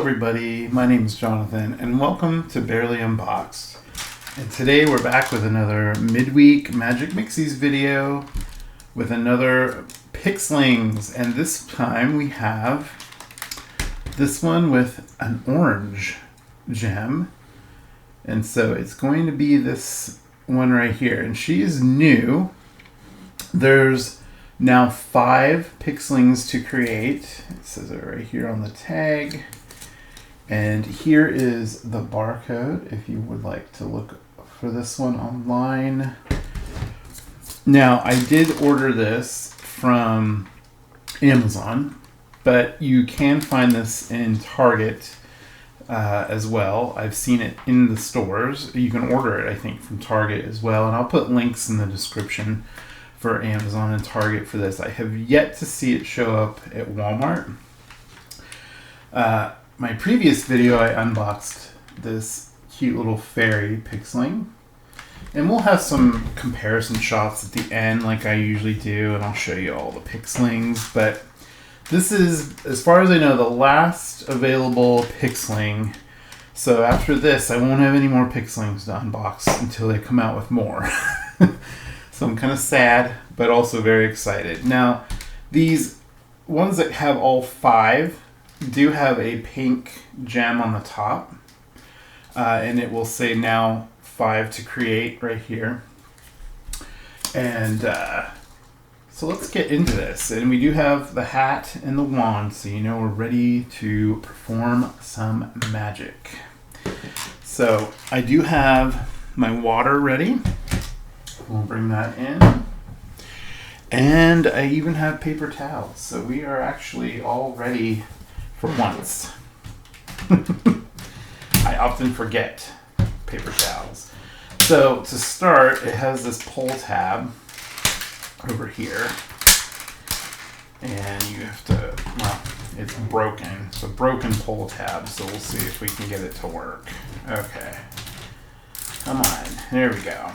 everybody, my name is Jonathan and welcome to Bearly Unboxed. And today we're back with another Midweek Magic Mixies video with another Pixlings, and this time we have this one with an orange gem, and so it's going to be this one right here, and she is new. There's now 5 Pixlings to create. It says it right here on the tag. And here is the barcode if you would like to look for this one online. Now, I did order this from Amazon, but you can find this in Target as well. I've seen it in the stores. You can order it, I think, from Target as well. And I'll put links in the description for Amazon and Target for this. I have yet to see it show up at Walmart. My previous video, I unboxed this cute little fairy Pixling. And we'll have some comparison shots at the end like I usually do, and I'll show you all the Pixlings. But this is, as far as I know, the last available Pixling. So after this, I won't have any more Pixlings to unbox until they come out with more. So I'm kind of sad, but also very excited. Now, these ones that have all 5 do have a pink gem on the top, and it will say now 5 to create right here. And so let's get into this. And we do have the hat and the wand, so you know we're ready to perform some magic. So I do have my water ready. We'll bring that in. And I even have paper towels, so we are actually all ready for once. I often forget paper towels. So to start, it has this pull tab over here. And you have to, well, it's broken. It's a broken pull tab, so we'll see if we can get it to work. Okay. Come on. There we go.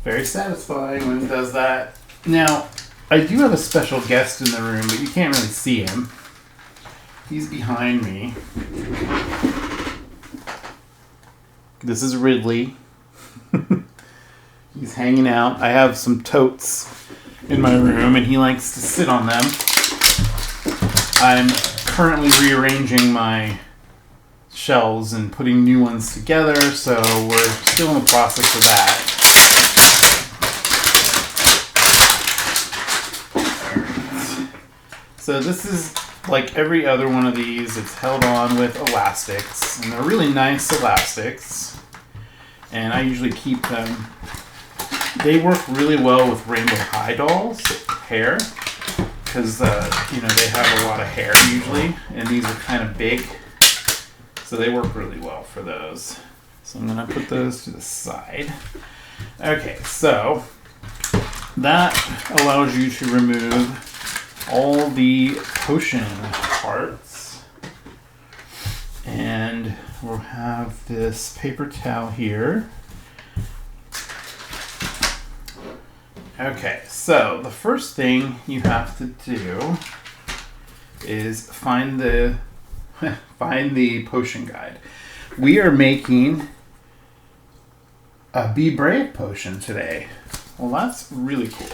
Very satisfying when it does that. Now, I do have a special guest in the room, but you can't really see him. He's behind me. This is Ridley. He's hanging out. I have some totes in my room, and he likes to sit on them. I'm currently rearranging my shelves and putting new ones together, so we're still in the process of that. So this is like every other one of these. It's held on with elastics, and they're really nice elastics, and I usually keep them. They work really well with Rainbow High dolls hair, because you know, they have a lot of hair usually, and these are kind of big, so they work really well for those. So I'm gonna put those to the side. Okay, so that allows you to remove all the potion parts, and we'll have this paper towel here. Okay, so the first thing you have to do is find the potion guide. We are making a Be Brave potion today. Well, that's really cool,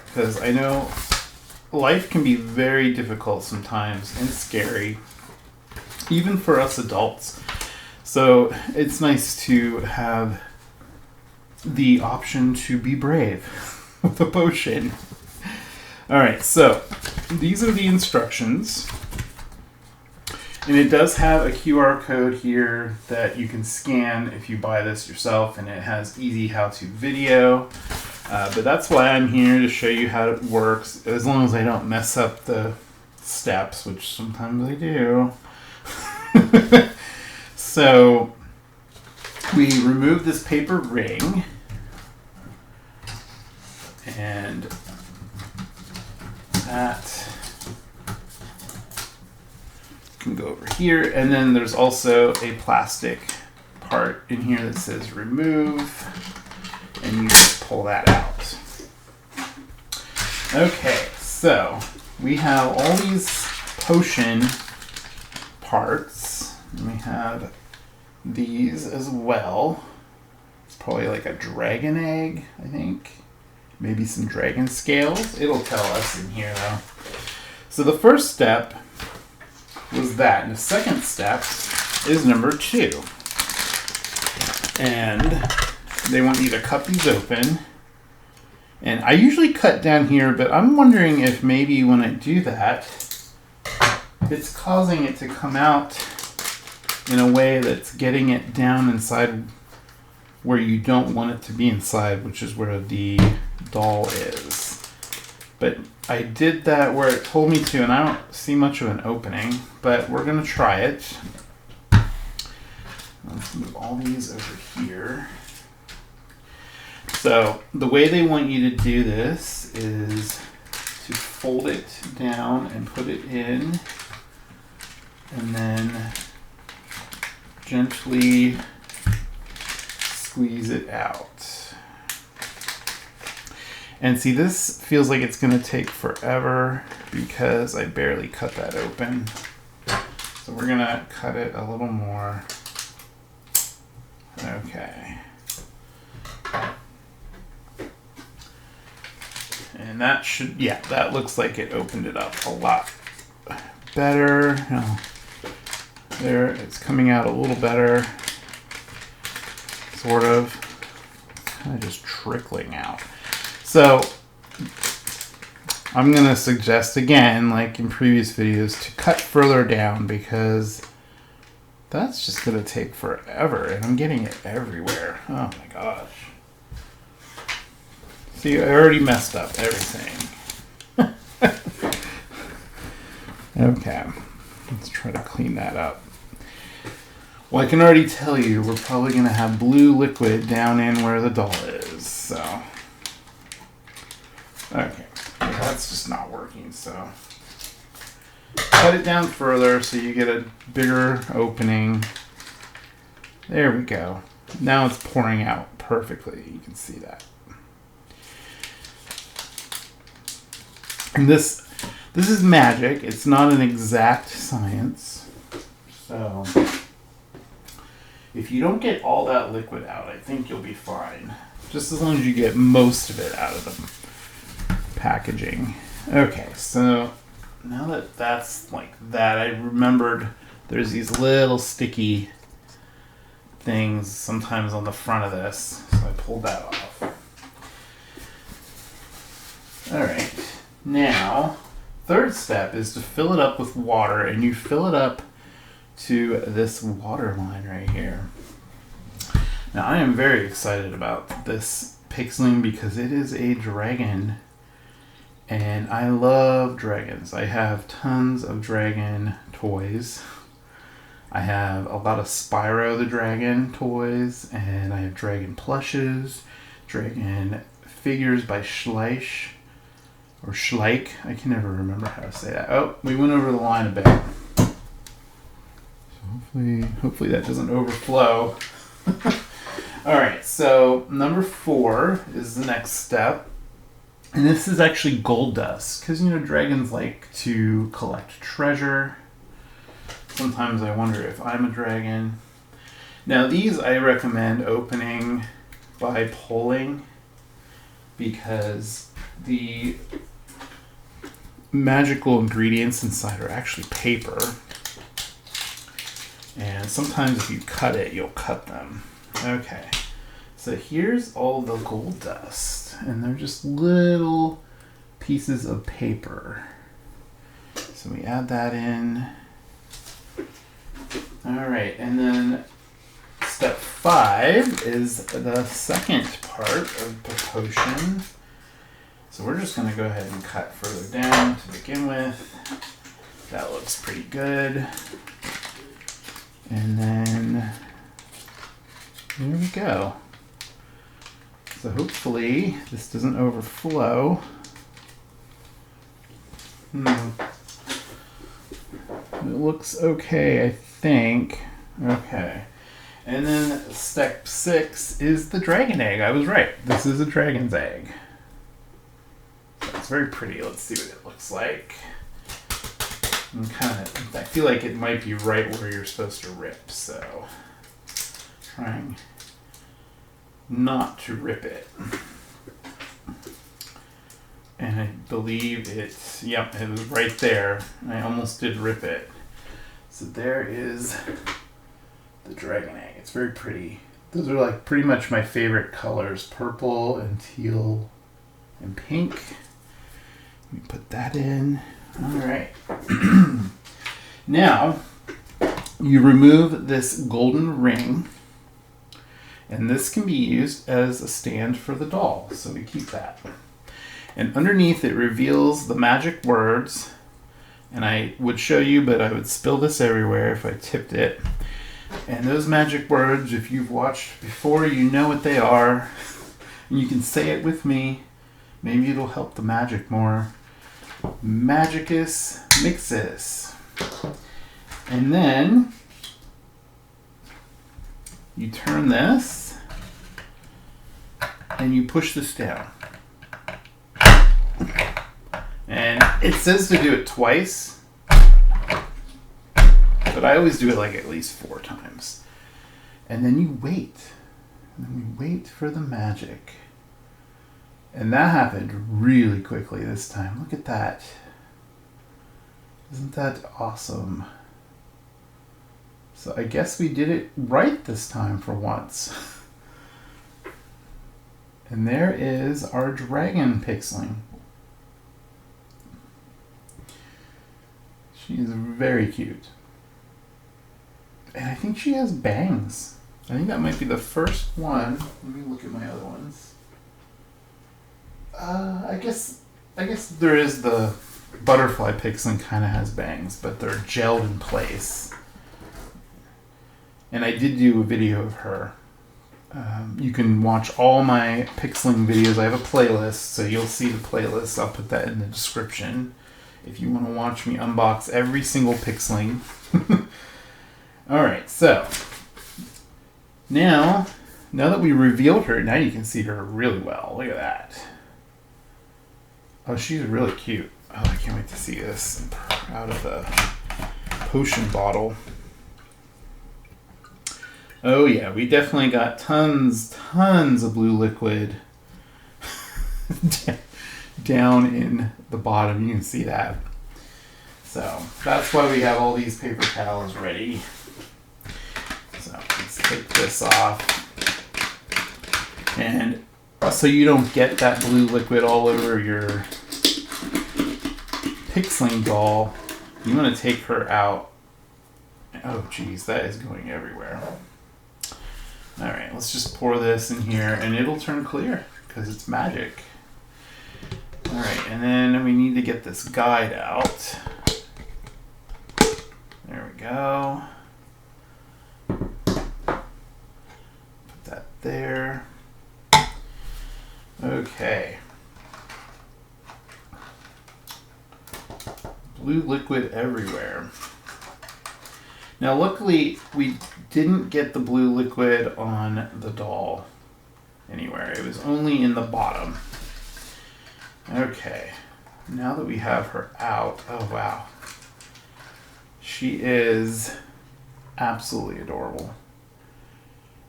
because I know life can be very difficult sometimes and scary, even for us adults. So it's nice to have the option to be brave with a potion. Alright, so these are the instructions. And it does have a QR code here that you can scan if you buy this yourself, and it has easy how-to video. But that's why I'm here, to show you how it works, as long as I don't mess up the steps, which sometimes I do. So we remove this paper ring, and that can go over here. And then there's also a plastic part in here that says remove, and you just pull that out. Okay, so we have all these potion parts. And we have these as well. It's probably like a dragon egg, I think. Maybe some dragon scales. It'll tell us in here though. So the first step was that. And the second step is number 2. And they want you to cut these open. And I usually cut down here, but I'm wondering if maybe when I do that, it's causing it to come out in a way that's getting it down inside where you don't want it to be inside, which is where the doll is. But I did that where it told me to, and I don't see much of an opening, but we're going to try it. Let's move all these over here. So the way they want you to do this is to fold it down and put it in, and then gently squeeze it out. And see, this feels like it's going to take forever because I barely cut that open. So we're going to cut it a little more. Okay. And that should, yeah, that looks like it opened it up a lot better. No, there, it's coming out a little better. Sort of. Kind of just trickling out. So, I'm going to suggest again, like in previous videos, to cut further down because that's just going to take forever. And I'm getting it everywhere. Oh my gosh. See, I already messed up everything. Okay, let's try to clean that up. Well, I can already tell you we're probably going to have blue liquid down in where the doll is, so. Okay, that's just not working, so. Cut it down further so you get a bigger opening. There we go. Now it's pouring out perfectly. You can see that. And this is magic. It's not an exact science. So if you don't get all that liquid out, I think you'll be fine. Just as long as you get most of it out of the packaging. Okay, so now that that's like that, I remembered there's these little sticky things sometimes on the front of this. So I pulled that off. All right. Now, third step is to fill it up with water, and you fill it up to this water line right here. Now, I am very excited about this Pixling because it is a dragon, and I love dragons. I have tons of dragon toys. I have a lot of Spyro the Dragon toys, and I have dragon plushes, dragon figures by Schleich. Or Schleich. I can never remember how to say that. Oh, we went over the line a bit. So hopefully that doesn't overflow. Alright, so number 4 is the next step. And this is actually gold dust. Because, you know, dragons like to collect treasure. Sometimes I wonder if I'm a dragon. Now these I recommend opening by pulling. Because the magical ingredients inside are actually paper, and sometimes if you cut it, you'll cut them. Okay, so here's all the gold dust, and they're just little pieces of paper. So we add that in. All right, and then step 5 is the second part of the potion. So we're just going to go ahead and cut further down to begin with. That looks pretty good. And then there we go. So hopefully this doesn't overflow. It looks okay, I think. Okay. And then step 6 is the dragon egg. I was right. This is a dragon's egg. It's very pretty. Let's see what it looks like. And I feel like it might be right where you're supposed to rip, so trying not to rip it. And I believe yep, it was right there. I almost did rip it. So there is the dragon egg. It's very pretty. Those are like pretty much my favorite colors, purple and teal and pink. Let me put that in. All right. Now, you remove this golden ring, and this can be used as a stand for the doll, so we keep that. And underneath it reveals the magic words, and I would show you, but I would spill this everywhere if I tipped it. And those magic words, if you've watched before, you know what they are, and you can say it with me. Maybe it'll help the magic more. Mixies Pixlings. And then you turn this and you push this down. And it says to do it twice, but I always do it like at least 4 times. And then you wait. And then we wait for the magic. And that happened really quickly this time. Look at that. Isn't that awesome? So I guess we did it right this time for once. And there is our dragon pixling. She is very cute. And I think she has bangs. I think that might be the first one. Let me look at my other ones. I guess there is the butterfly pixling kind of has bangs, but they're gelled in place. And I did do a video of her. You can watch all my pixling videos. I have a playlist, so you'll see the playlist. I'll put that in the description if you want to watch me unbox every single pixling. Alright, so now that we revealed her, now you can see her really well. Look at that. Oh, she's really cute. Oh, I can't wait to see this out of the potion bottle. Oh yeah, we definitely got tons of blue liquid down in the bottom. You can see that. So that's why we have all these paper towels ready. So let's take this off. And so you don't get that blue liquid all over your pixling doll, you want to take her out. Oh geez, that is going everywhere. Alright, let's just pour this in here and it'll turn clear because it's magic. Alright, and then we need to get this guide out. There we go. Put that there. Okay. Blue liquid everywhere. Now luckily we didn't get the blue liquid on the doll anywhere. It was only in the bottom. Okay. Now that we have her out, oh wow. She is absolutely adorable.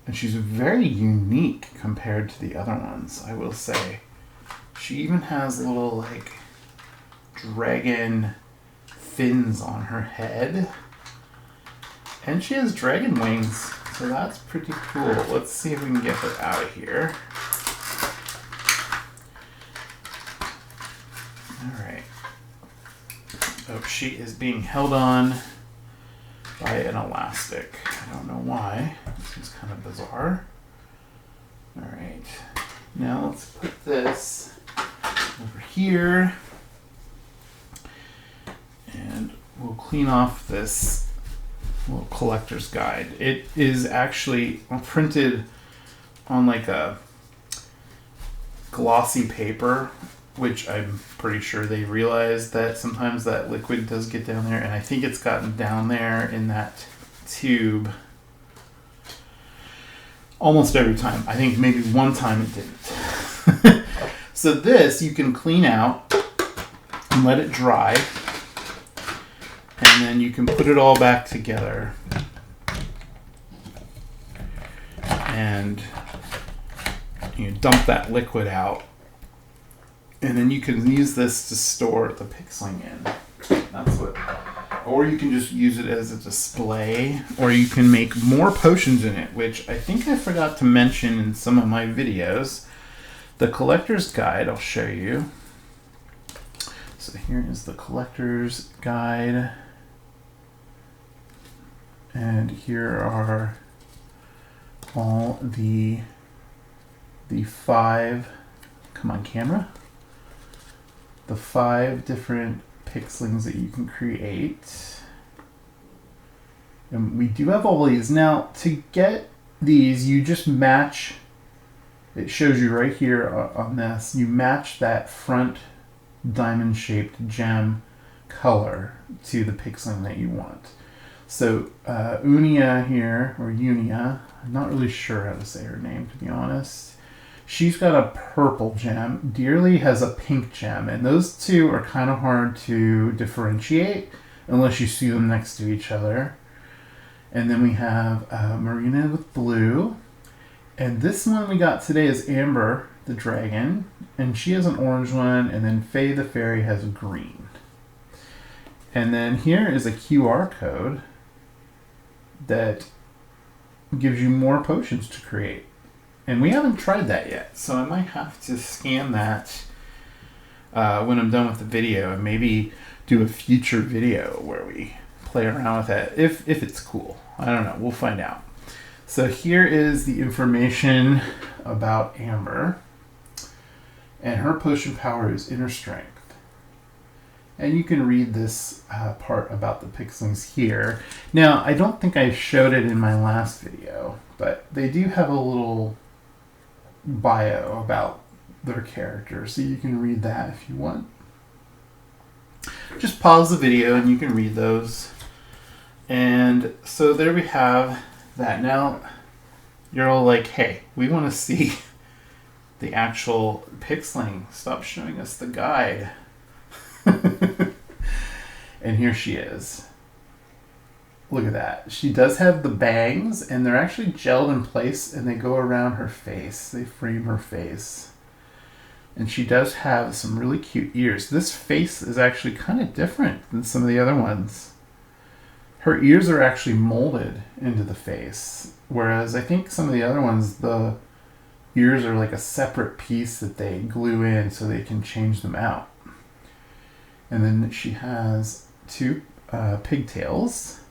And she's very unique compared to the other ones, I will say. She even has little like dragon fins on her head. And she has dragon wings, so that's pretty cool. Let's see if we can get her out of here. Alright. Oh, she is being held on by an elastic. I don't know why. This is kind of bizarre. Alright. Now let's put this over here. And we'll clean off this little collector's guide. It is actually printed on like a glossy paper, which I'm pretty sure they realized that sometimes that liquid does get down there, and I think it's gotten down there in that tube almost every time. I think maybe one time it didn't. So this you can clean out and let it dry. And then you can put it all back together. And you dump that liquid out. And then you can use this to store the Pixling in. That's what. Or you can just use it as a display. Or you can make more potions in it, which I think I forgot to mention in some of my videos. The collector's guide, I'll show you. So here is the collector's guide. And here are all the 5, come on camera, the 5 different Pixlings that you can create. And we do have all these. Now to get these, you just match, it shows you right here on this, you match that front diamond shaped gem color to the Pixling that you want. So Unia here, or Unia, I'm not really sure how to say her name to be honest. She's got a purple gem. Bearly has a pink gem, and those two are kind of hard to differentiate unless you see them next to each other. And then we have Marina with blue, and this one we got today is Amber the dragon, and she has an orange one, and then Faye the fairy has a green. And then here is a QR code that gives you more potions to create. And we haven't tried that yet, so I might have to scan that when I'm done with the video and maybe do a future video where we play around with that, if it's cool. I don't know, we'll find out. So here is the information about Amber, and her potion power is inner strength. And you can read this part about the Pixlings here. Now, I don't think I showed it in my last video, but they do have a little bio about their character, so you can read that if you want. Just pause the video and you can read those. And so there we have that. Now, you're all like, hey, we want to see the actual Pixling. Stop showing us the guide. And here she is. Look at that. She does have the bangs, and they're actually gelled in place, and they go around her face. They frame her face. And she does have some really cute ears. This face is actually kind of different than some of the other ones. Her ears are actually molded into the face, whereas I think some of the other ones, the ears are like a separate piece that they glue in so they can change them out. And then she has 2 pigtails.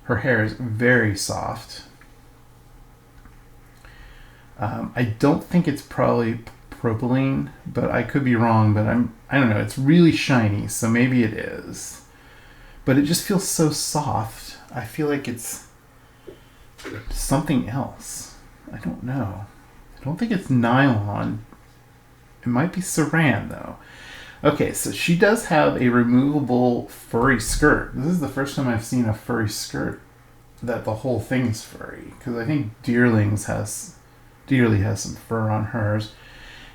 Her hair is very soft. I don't think it's probably propylene, but I could be wrong, but I don't know, it's really shiny, so maybe it is. But it just feels so soft. I feel like it's something else. I don't know. I don't think it's nylon. It might be saran though. Okay, so she does have a removable furry skirt. This is the first time I've seen a furry skirt that the whole thing is furry, because I think Dearly has some fur on hers.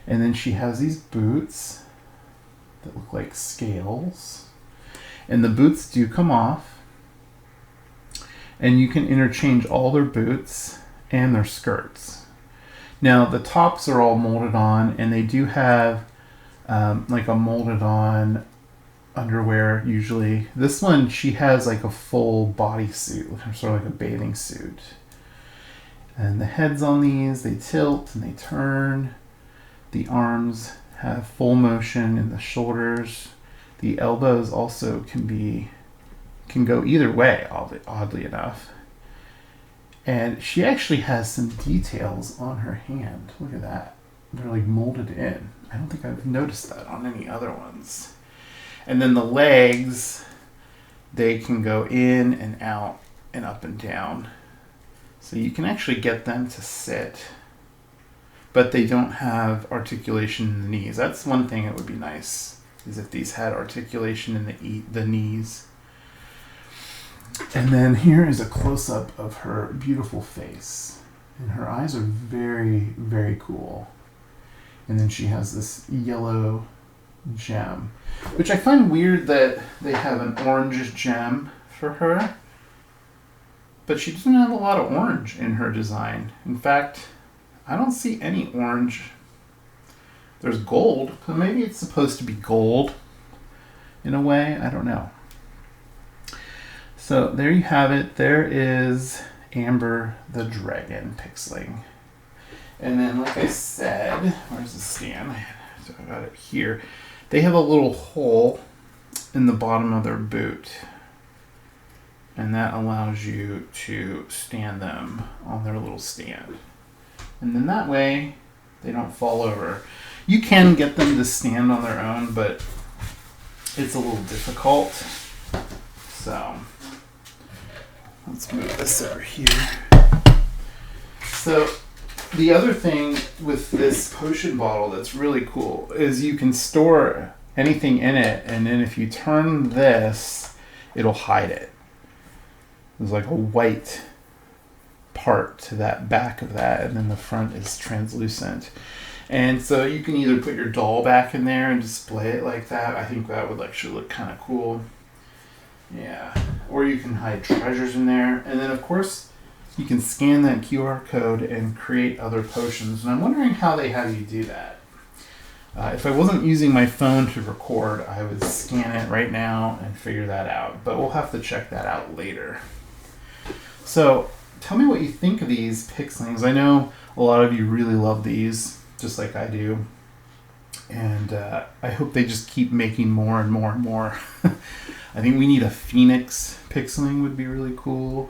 And then she has these boots that look like scales. And the boots do come off. And you can interchange all their boots and their skirts. Now, the tops are all molded on, and they do have like a molded on underwear usually. This one, she has like a full bodysuit, sort of like a bathing suit. And the heads on these, they tilt and they turn. The arms have full motion in the shoulders. The elbows also can go either way, oddly enough. And she actually has some details on her hand. Look at that. They're like molded in. I don't think I've noticed that on any other ones. And then the legs, they can go in and out and up and down. So you can actually get them to sit, but they don't have articulation in the knees. That's one thing that would be nice, is if these had articulation in the knees. And then here is a close-up of her beautiful face. And her eyes are very, very cool. And then she has this yellow gem, which I find weird that they have an orange gem for her, but she doesn't have a lot of orange in her design. In fact, I don't see any orange. There's gold, so maybe it's supposed to be gold in a way. I don't know. So there you have it. There is Amber the Dragon Pixling. And then, like I said, where's the stand? So I got it here. They have a little hole in the bottom of their boot, and that allows you to stand them on their little stand. And then that way, they don't fall over. You can get them to stand on their own, but it's a little difficult. So let's move this over here. So the other thing with this potion bottle that's really cool is you can store anything in it, and then if you turn this, it'll hide it. There's like a white part to that back of that, and then the front is translucent. And so you can either put your doll back in there and display it like that. I think that would actually look kind of cool. Yeah. Or you can hide treasures in there. And then, of course, you can scan that QR code and create other potions. And I'm wondering how they have you do that. If I wasn't using my phone to record, I would scan it right now and figure that out. But we'll have to check that out later. So tell me what you think of these Pixlings. I know a lot of you really love these, just like I do. And I hope they just keep making more and more and more. I think we need a Phoenix Pixling would be really cool.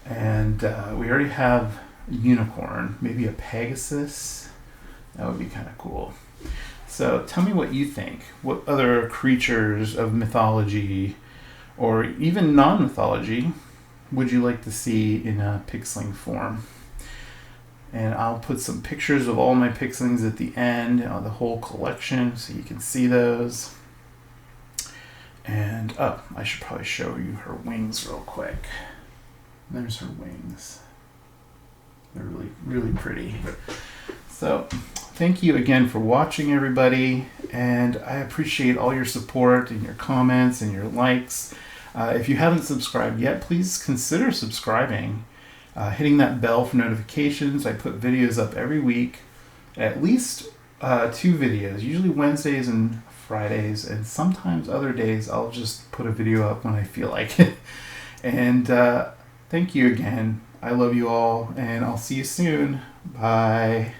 And we already have a unicorn, maybe a Pegasus. That would be kind of cool. So tell me what you think. What other creatures of mythology or even non-mythology would you like to see in a Pixling form? And I'll put some pictures of all my Pixlings at the end of the whole collection so you can see those. And, oh, I should probably show you her wings real quick. There's her wings. They're really, really pretty. So, thank you again for watching, everybody. And I appreciate all your support and your comments and your likes. If you haven't subscribed yet, please consider subscribing. Hitting that bell for notifications. I put videos up every week, at least 2 videos, usually Wednesdays and Fridays, and sometimes other days I'll just put a video up when I feel like it. And thank you again. I love you all, and I'll see you soon. Bye.